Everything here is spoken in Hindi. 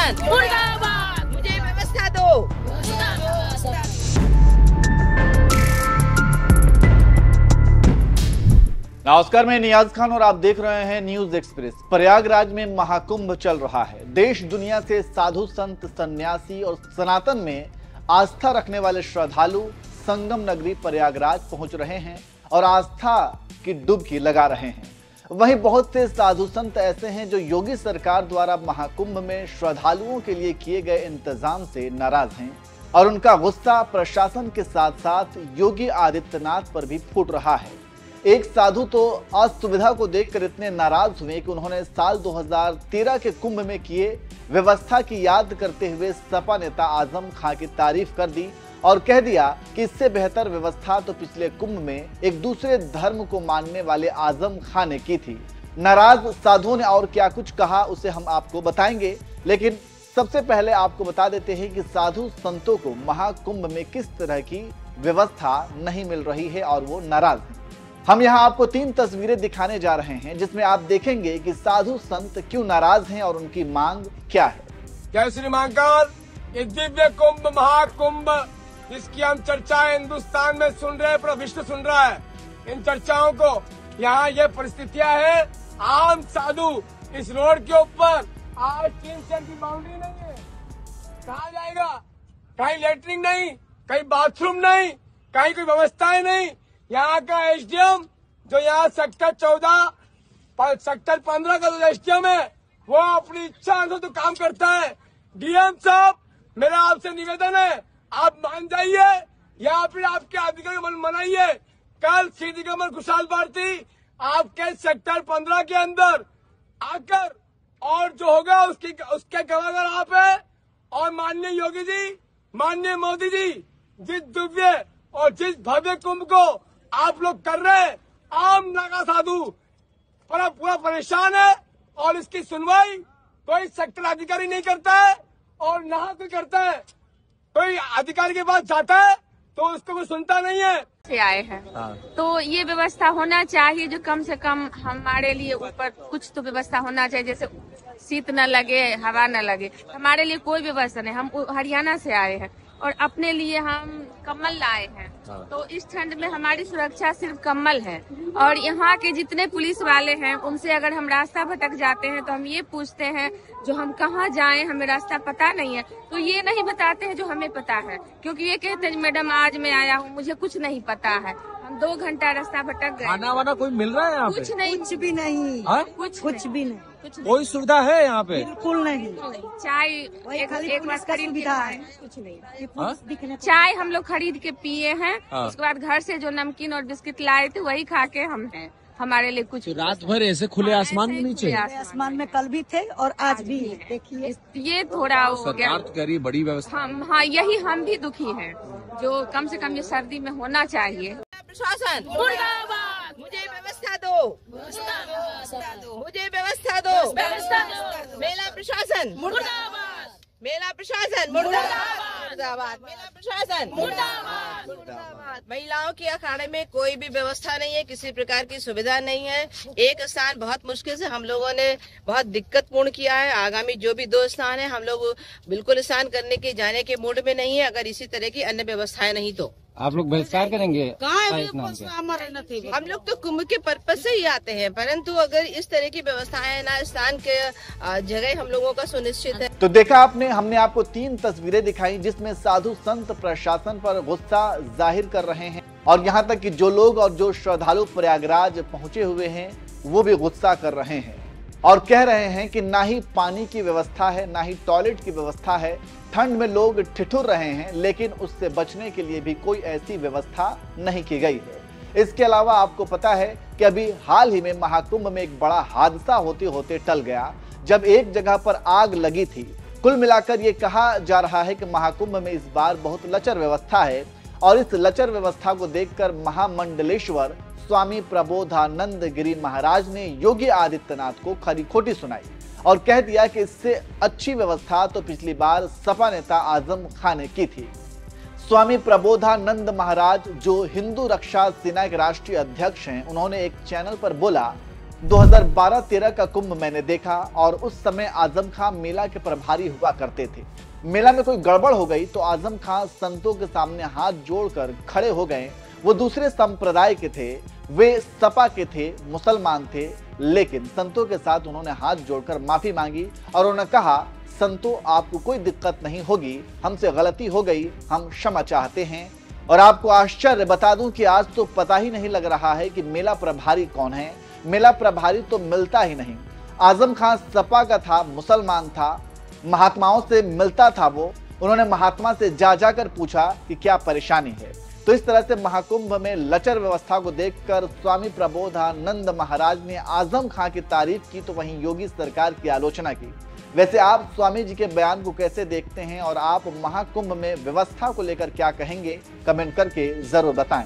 प्रशासन मुर्दाबाद, मुझे व्यवस्था दो। नमस्कार, मैं नियाज खान और आप देख रहे हैं न्यूज एक्सप्रेस। प्रयागराज में महाकुंभ चल रहा है। देश दुनिया से साधु संत, सन्यासी और सनातन में आस्था रखने वाले श्रद्धालु संगम नगरी प्रयागराज पहुंच रहे हैं और आस्था की डुबकी लगा रहे हैं। वहीं बहुत से साधु संत ऐसे हैं जो योगी सरकार द्वारा महाकुंभ में श्रद्धालुओं के लिए किए गए इंतजाम से नाराज हैं और उनका गुस्सा प्रशासन के साथ साथ योगी आदित्यनाथ पर भी फूट रहा है। एक साधु तो असुविधा को देखकर इतने नाराज हुए कि उन्होंने साल 2013 के कुंभ में किए व्यवस्था की याद करते हुए सपा नेता आजम खां की तारीफ कर दी और कह दिया कि इससे बेहतर व्यवस्था तो पिछले कुंभ में एक दूसरे धर्म को मानने वाले आजम खां ने की थी। नाराज साधुओं ने और क्या कुछ कहा उसे हम आपको बताएंगे, लेकिन सबसे पहले आपको बता देते हैं कि साधु संतों को महाकुंभ में किस तरह की व्यवस्था नहीं मिल रही है और वो नाराज हैं। हम यहाँ आपको 3 तस्वीरें दिखाने जा रहे हैं जिसमें आप देखेंगे कि साधु संत क्यों नाराज हैं और उनकी मांग क्या है। जय श्री महाकाल। ये दिव्य कुंभ महाकुंभ जिसकी हम चर्चा हिंदुस्तान में सुन रहे हैं, पूरा विश्व सुन रहा है इन चर्चाओं को। यहाँ ये परिस्थितियाँ है, आम साधु इस रोड के ऊपर आज 3 सेंट की बाउंड्री नहीं है, कहाँ जाएगा? कहीं लेटरिन नहीं, कहीं बाथरूम नहीं, कहीं कोई व्यवस्थाएं नहीं। यहाँ का एसडीएम जो यहाँ सेक्टर 15 का जो एसडीएम है वो अपनी इच्छा अनुसार तो काम करता है। डीएम साहब, मेरा आपसे निवेदन है, आप मान जाइए या फिर आपके अधिकारी मन मनाइए। कल सीधी कमर खुशहाल भारती आपके सेक्टर 15 के अंदर आकर और जो होगा उसके गवाहगर आप है। और माननीय योगी जी, माननीय मोदी जी, जिस दिव्य और जिस भव्य कुंभ को आप लोग कर रहे हैं, आम नागा साधु पूरा परेशान है और इसकी सुनवाई कोई सेक्टर अधिकारी नहीं करता है और ना कोई करता है। कोई अधिकारी के पास जाता है तो उसको कोई सुनता नहीं है। से आए हैं तो ये व्यवस्था होना चाहिए जो कम से कम हमारे लिए ऊपर कुछ तो व्यवस्था होना चाहिए, जैसे शीत न लगे, हवा न लगे। हमारे लिए कोई व्यवस्था नहीं। हम हरियाणा से आए हैं और अपने लिए हम कम्बल लाए हैं, तो इस ठंड में हमारी सुरक्षा सिर्फ कम्बल है। और यहाँ के जितने पुलिस वाले हैं उनसे अगर हम रास्ता भटक जाते हैं तो हम ये पूछते हैं जो हम कहाँ जाएं, हमें रास्ता पता नहीं है, तो ये नहीं बताते हैं जो हमें पता है, क्योंकि ये कहते हैं मैडम आज मैं आया हूँ, मुझे कुछ नहीं पता है। हम 2 घंटा रास्ता भटक गए। खाना वाना कोई मिल रहा है यहाँ पे? कुछ नहीं, कुछ भी नहीं, कुछ भी नहीं, कोई सुविधा है यहाँ पे? बिल्कुल नहीं। चाय एक बार खरीद सुविधा है, कुछ नहीं। चाय हम लोग खरीद के पिए हैं, उसके बाद घर से जो नमकीन और बिस्किट लाए थे वही खा के हम हैं। हमारे लिए कुछ रात भर ऐसे खुले आसमान के नीचे? आसमान में कल भी थे और आज भी। देखिए ये थोड़ा हो गया। सरकार कह रही है बड़ी व्यवस्था। हाँ, यही हम भी दुखी हैं, जो कम से कम ये सर्दी में होना चाहिए। प्रशासन मुर्दाबाद, मुझे व्यवस्था दो, मुझे व्यवस्था दो। मेला प्रशासन मुर्दाबाद, मेला प्रशासन मुर्दाबाद, मेला प्रशासन मुर्दाबाद। महिलाओं के अखाड़े में कोई भी व्यवस्था नहीं है, किसी प्रकार की सुविधा नहीं है। एक स्थान बहुत मुश्किल से हम लोगों ने बहुत दिक्कत पूर्ण किया है। आगामी जो भी 2 स्थान है हम लोग बिल्कुल स्नान करने के जाने के मूड में नहीं है। अगर इसी तरह की अन्य व्यवस्थाएं नहीं तो आप लोग बहिष्कार करेंगे? हम लोग तो कुंभ के पर्पज से ही आते हैं, परंतु अगर इस तरह की व्यवस्थाएं ना स्थान के जगह हम लोगों का सुनिश्चित है। तो देखा आपने, हमने आपको 3 तस्वीरें दिखाई जिसमें साधु संत प्रशासन पर गुस्सा जाहिर कर रहे हैं और यहाँ तक कि जो लोग और जो श्रद्धालु प्रयागराज पहुंचे हुए हैं वो भी गुस्सा कर रहे हैं और कह रहे हैं कि ना ही पानी की व्यवस्था है, ना ही टॉयलेट की व्यवस्था है। ठंड में लोग ठिठुर रहे हैं, लेकिन उससे बचने के लिए भी कोई ऐसी व्यवस्था नहीं की गई है। इसके अलावा आपको पता है कि अभी हाल ही में महाकुंभ में एक बड़ा हादसा होते होते टल गया, जब एक जगह पर आग लगी थी। कुल मिलाकर ये कहा जा रहा है कि महाकुंभ में इस बार बहुत लचर व्यवस्था है और इस लचर व्यवस्था को देखकर महामंडलेश्वर स्वामी प्रबोधानंद गिरी महाराज ने योगी आदित्यनाथ को खरी खोटी सुनाई और कह दिया कि इससे अच्छी व्यवस्था तो पिछली बार सपा नेता आजम खां ने की थी। स्वामी प्रबोधानंद महाराज जो हिंदू रक्षा सेना के राष्ट्रीय अध्यक्ष हैं, उन्होंने एक चैनल पर बोला 2012-13 का कुंभ मैंने देखा और उस समय आजम खां मेला के प्रभारी हुआ करते थे। मेला में कोई गड़बड़ हो गई तो आजम खां संतों के सामने हाथ जोड़कर खड़े हो गए। वो दूसरे संप्रदाय के थे, वे सपा के थे, मुसलमान थे, लेकिन संतों के साथ उन्होंने हाथ जोड़कर माफी मांगी और उन्होंने कहा, संतों आपको कोई दिक्कत नहीं होगी, हमसे गलती हो गई, हम क्षमा चाहते हैं। और आपको आश्चर्य बता दूं कि आज तो पता ही नहीं लग रहा है कि मेला प्रभारी कौन है। मेला प्रभारी तो मिलता ही नहीं। आजम खां सपा का था, मुसलमान था, महात्माओं से मिलता था वो। उन्होंने महात्मा से जा जाकर पूछा कि क्या परेशानी है। तो इस तरह से महाकुंभ में लचर व्यवस्था को देखकर स्वामी प्रबोधानंद महाराज ने आजम खां की तारीफ की तो वहीं योगी सरकार की आलोचना की। वैसे आप स्वामी जी के बयान को कैसे देखते हैं और आप महाकुंभ में व्यवस्था को लेकर क्या कहेंगे, कमेंट करके जरूर बताएं।